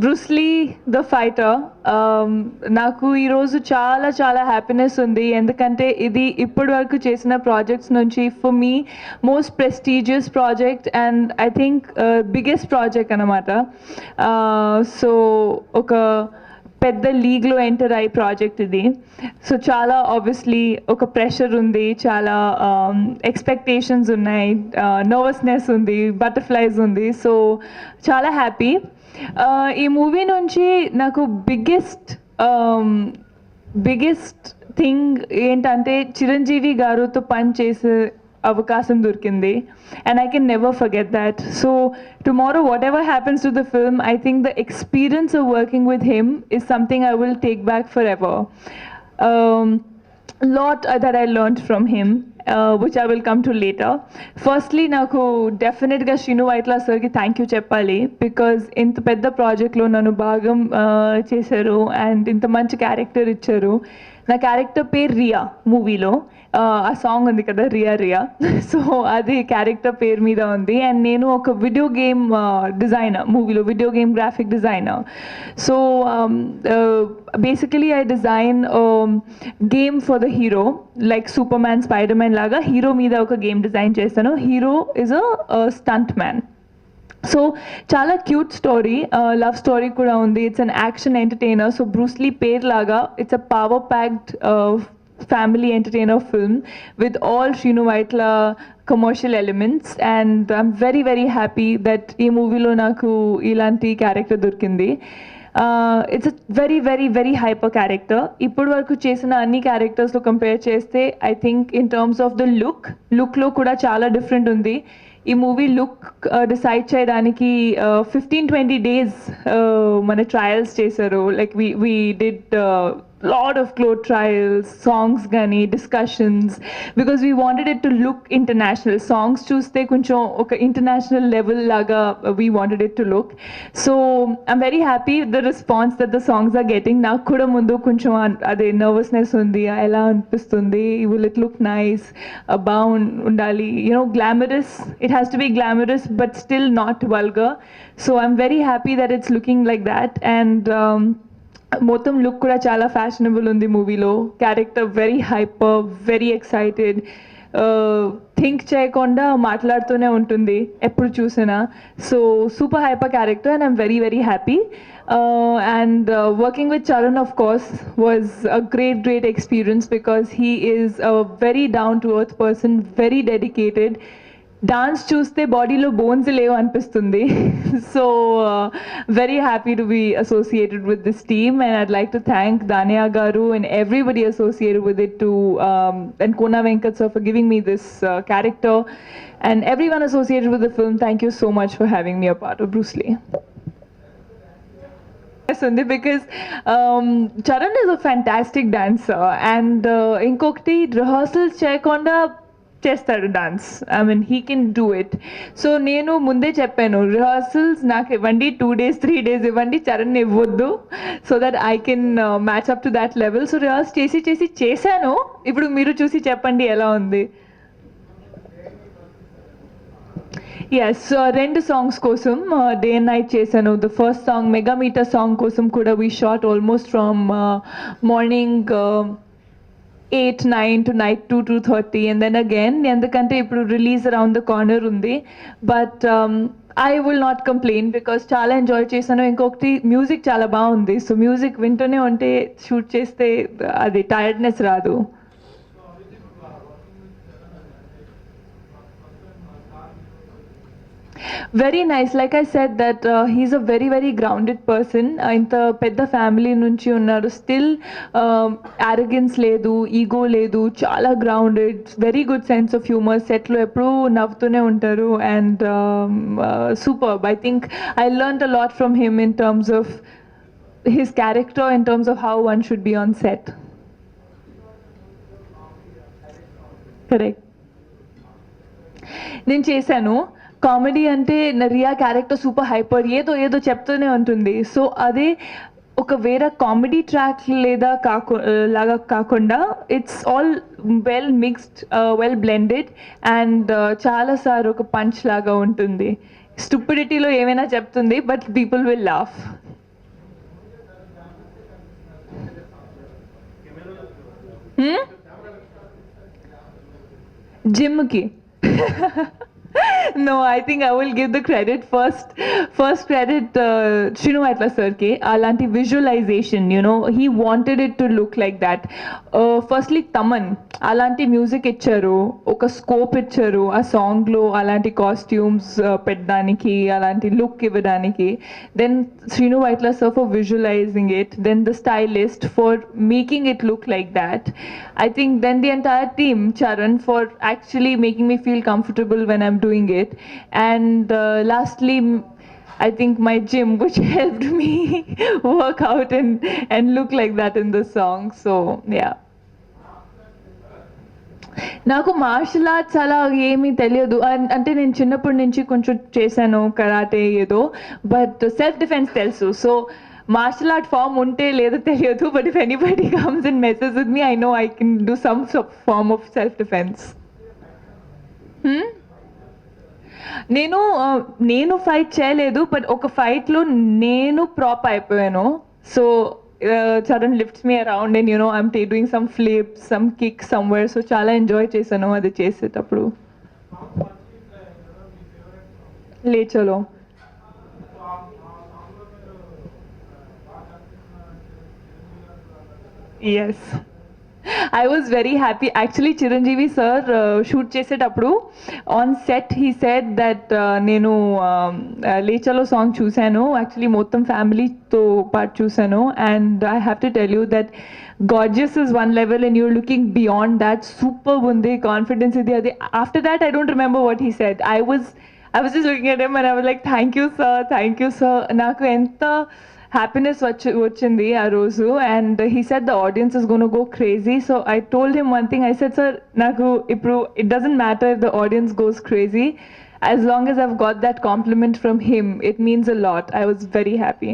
Bruce Lee the fighter. నాకు ఈరోజు చాలా చాలా హ్యాపీనెస్ ఉంది, ఎందుకంటే ఇది ఇప్పటి వరకు చేసిన ప్రాజెక్ట్స్ నుంచి for me most prestigious project and I think biggest project అనమాట. సో ఒక పెద్ద లీగ్లో ఎంటర్ అయ్యే ప్రాజెక్ట్ ఇది. సో చాలా ఆబ్వియస్లీ ఒక ప్రెషర్ ఉంది, చాలా ఎక్స్పెక్టేషన్స్ ఉన్నాయి, నర్వస్నెస్ ఉంది, బటర్ఫ్లైస్ ఉంది. సో చాలా హ్యాపీ. ఈ మూవీ నుంచి నాకు బిగ్గెస్ట్ థింగ్ ఏంటంటే చిరంజీవి గారుతో పని చేసే అవకాశం దొరికింది, and I can never forget that. So tomorrow whatever happens to the film, I think the experience of working with him is something I will take back forever. Lot that I learned from him, which I will come to later. Firstly, నాకు డెఫినెట్గా శ్రీను వైట్ల సార్కి thank you చెప్పాలి, because ఇంత పెద్ద ప్రాజెక్ట్లో నన్ను భాగం చేశారు అండ్ ఇంత మంచి క్యారెక్టర్ ఇచ్చారు. నా క్యారెక్టర్ పేరు రియా మూవీలో. ఆ సాంగ్ ఉంది కదా రియా రియా, సో అది క్యారెక్టర్ పేరు మీద ఉంది. అండ్ నేను ఒక వీడియో గేమ్ డిజైనర్, మూవీలో video game graphic designer. So basically I design game for the hero, like Superman, Spiderman లాగా హీరో మీద ఒక గేమ్ డిజైన్ చేస్తాను. Hero is a stuntman. So చాలా క్యూట్ స్టోరీ, లవ్ స్టోరీ కూడా ఉంది. It's an action entertainer. So Bruce Lee పేర్ లాగా it's a power packed family entertainer film with all Shrinu Vaitla commercial elements, and I'm very very happy that ee movie lo naku ilanti character dorkindi. It's a very very very hyper character. Ippudu varaku chesina anni characters lo compare cheste I think in terms of the look lo kuda chala different undi. ఈ movie look decide చేయడానికి 15-20 days మన trials చేశారు. Like we did lot of clothes trials, songs gani, discussions, because we wanted it to look international. Songs chuste koncham oka international level laga we wanted it to look. So I'm very happy the response that the songs are getting. Naaku kuda mundu koncham ade nervousness undi, ela anpistundi, will it look nice, bound undali, you know, glamorous. It has to be glamorous but still not vulgar. So I'm very happy that it's looking like that. And మొత్తం look కూడా చాలా fashionable ఉంది మూవీలో. Character very hyper, very excited, think చేయకుండా మాట్లాడుతూనే ఉంటుంది ఎప్పుడు చూసినా. So super hyper character and I'm very very happy. And working with Charan of course was a great experience, because he is a very down to earth person, very dedicated. Dance చూస్తే బాడీలో bones లేవు అనిపిస్తుంది. So very happy to be associated with this team, and I'd like to thank Dania గారు and everybody associated with it, to and Kona Venkat sir for giving me this character, and everyone associated with the film. Thank you so much for having me a part of Bruce Lee. ఉంది because Charan is a fantastic dancer, and ఇంకొకటి rehearsals చేయకుండా చేస్తాడు dance. I mean he can do it. So నేను ముందే చెప్పాను, rehearsals నాకు ఇవ్వండి, 2 days 3 days ఇవ్వండి, చరణ్ ఇవ్వద్దు, so that I can match up to that level. So rehearse చేశాను. ఇప్పుడు మీరు చూసి చెప్పండి ఎలా ఉంది. ఎస్, 2 songs కోసం డే అండ్ నైట్ చేశాను. ద ఫస్ట్ సాంగ్ మెగామీటర్ సాంగ్ కోసం కూడా we shot almost from morning 8-9 to night 2-2:30, and then again ఎందుకంటే ఇప్పుడు రిలీజ్ అరౌండ్ ద కార్నర్ ఉంది. But I will not complain, because చాలా ఎంజాయ్ చేశాను. ఇంకొకటి మ్యూజిక్ చాలా బాగుంది. సో మ్యూజిక్ వింటూనే ఉంటే షూట్ చేస్తే అది టైర్డ్నెస్ రాదు. Very nice. Like I said that he's a very very grounded person. Inta pedda family nunchi unnaru, still arrogance ledu, ego ledu, chala grounded, very good sense of humor. Set lo eppudu navtune untaru, and superb. I think I learned a lot from him in terms of his character, in terms of how one should be on set. Correct. నేను చేశాను comedy. అంటే Riya character super hyper, ఏదో చెప్తూనే ఉంటుంది. So అదే ఒక వేరే comedy track లేదా లాగా కాకుండా it's all well mixed, well blended, and చాలాసార్లు ఒక పంచ్ లాగా ఉంటుంది. స్టూపిడిటీలో ఏమైనా చెప్తుంది, బట్ పీపుల్ విల్ లాఫ్. జిమ్కి. No, I think I will give the credit first. First credit Shrinu Vaitla sir ki. Alanti visualization, you know, he wanted it to look like that. Firstly, Taman, alanti music icharu, oka scope icharu, a song lo, alanti costumes peddaniki, alanti look ivadaniki. Then Shrinu Vaitla sir for visualizing it. Then the stylist for making it look like that. I think then the entire team, Charan, for actually making me feel comfortable when I'm doing it. And lastly, I think my gym, which helped me work out and look like that in the song. So yeah. నాకు martial arts అలా ఏమీ తెలియదు. అంటే నేను చిన్నప్పటి నుంచి కొంచెం చేశాను కరాటే ఏదో, బట్ సెల్ఫ్ డిఫెన్స్ తెలుసు. సో మార్షల్ ఆర్ట్ ఫామ్ ఉంటే లేదో తెలియదు, but if anybody comes and messes with me, I know I can do some form of self defence. నేను ఫైట్ చేయలేదు, బట్ ఒక ఫైట్లో నేను ప్రాప్ అయిపోయాను. So Charan lifts me around and you know I'm doing some flips, some kicks somewhere. So chala enjoy chesanu adi chesetappudu. Le chalo. Yes. I was very happy. Actually, Chiranjeevi sir shoot చేసేటప్పుడు on set he said that నేను లేచలో song చూశాను. Actually, మొత్తం ఫ్యామిలీతో పాటు చూశాను. And I have to tell you that gorgeous is one level and you're looking beyond that. Super ఉంది, confidence ఇది అది. After that, I don't remember what he said. I was just looking at him and I was like, thank you sir. నాకు ఎంత happiness వచ్చింది ఆ రోజు. And he said the audience is going to go crazy. So I told him one thing. I said, sir, నాకు ఇప్పుడు it doesn't matter if the audience goes crazy, as long as I've got that compliment from him, it means a lot. I was very happy.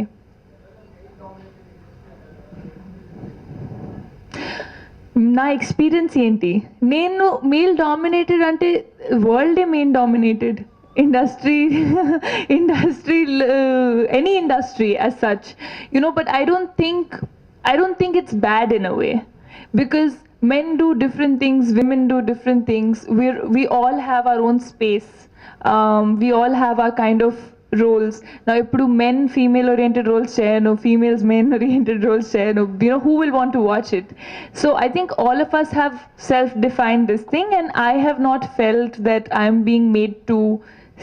నా experience ఏంటి, నేను male dominated అంటే వరల్డే male dominated industry any industry as such, you know. But I don't think it's bad in a way, because men do different things, women do different things. We all have our own space. We all have our kind of roles. Now ippudu men female oriented roles cheyanu, females men oriented roles cheyanu, you know, who will want to watch it? So I think all of us have self defined this thing, and I have not felt that I'm being made to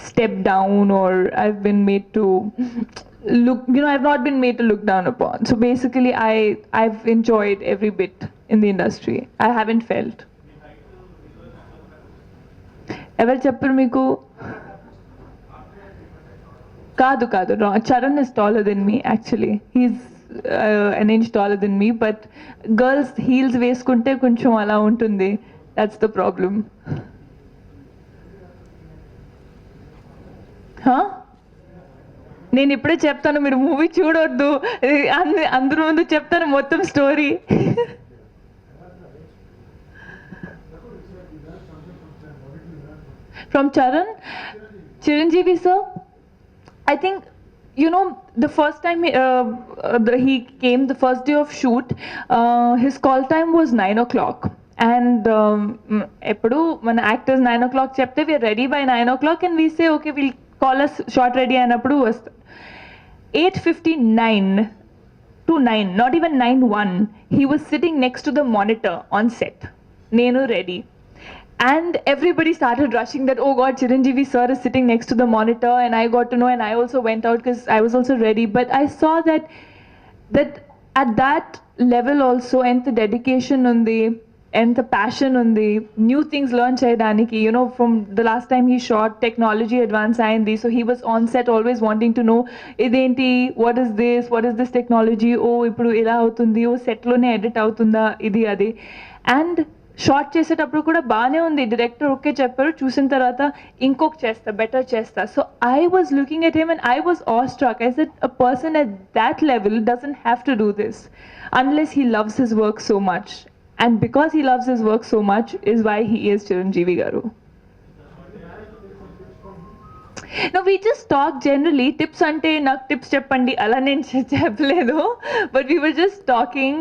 step down, or I've been made to look, you know, I've not been made to look down upon. So basically I've enjoyed every bit in the industry. I haven't felt. Ever chapparu meeku? Kaadu no, Charan is taller than me actually. He's an inch taller than me, but girls heels veskunte koncham ala untundi. That's the problem. నేను ఇప్పుడే చెప్తాను, మీరు movie చూడొద్దు, అందరూ ముందు చెప్తాను మొత్తం story. From Charan, Chiranjeevi sir, I think, you know, the first time he came, the first day of shoot, his call time was 9 o'clock. And ఎప్పుడు మన యాక్టర్స్ 9 o'clock చెప్తే we are ready by 9 o'clock and we say okay, we'll call us shot ready అయినప్పుడు వస్తాం. 8:59 to 9, not even 9:01, he was sitting next to the monitor on set. Nenu ready. And everybody started rushing that, oh God, Chiranjeevi sir is sitting next to the monitor. And I got to know, and I also went out because I was also ready. But I saw that at that level also, and the dedication on the and the passion on the new things learn cheyadaniki, you know, from the last time he shot, technology advance ayindi, so he was on set always wanting to know identi, what is this technology, oh ippudu ila avutundi, oh set lone edit avutunda idi adi. And short చేసేటప్పుడు కూడా బాగానే ఉంది, director okay చెప్పారు, చూసిన తర్వాత ఇంకొక చేస్తా, better చేస్తా. So I was looking at him and I was all struck. I said a person at that level doesn't have to do this unless he loves his work so much, and because he loves his work so much is why he is Chiranjeevi garu. No, we just talk generally. Tips ante నాకు tips చెప్పండి అలా నేను చెప్పలేదు. But we were just talking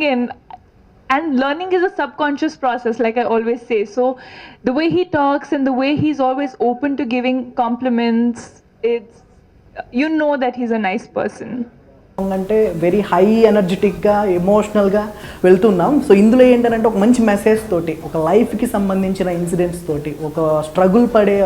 and learning is a subconscious process, like I always say. So the way he talks and the way he's always open to giving compliments, it's, you know that he's a nice person. అంటే very high ఎనర్జెటిక్గా ఎమోషనల్గా వెళ్తున్నాం. So ఇందులో ఏంటంటే ఒక మంచి message తోటి, ఒక లైఫ్కి సంబంధించిన ఇన్సిడెంట్స్ తోటి, ఒక స్ట్రగుల్ పడే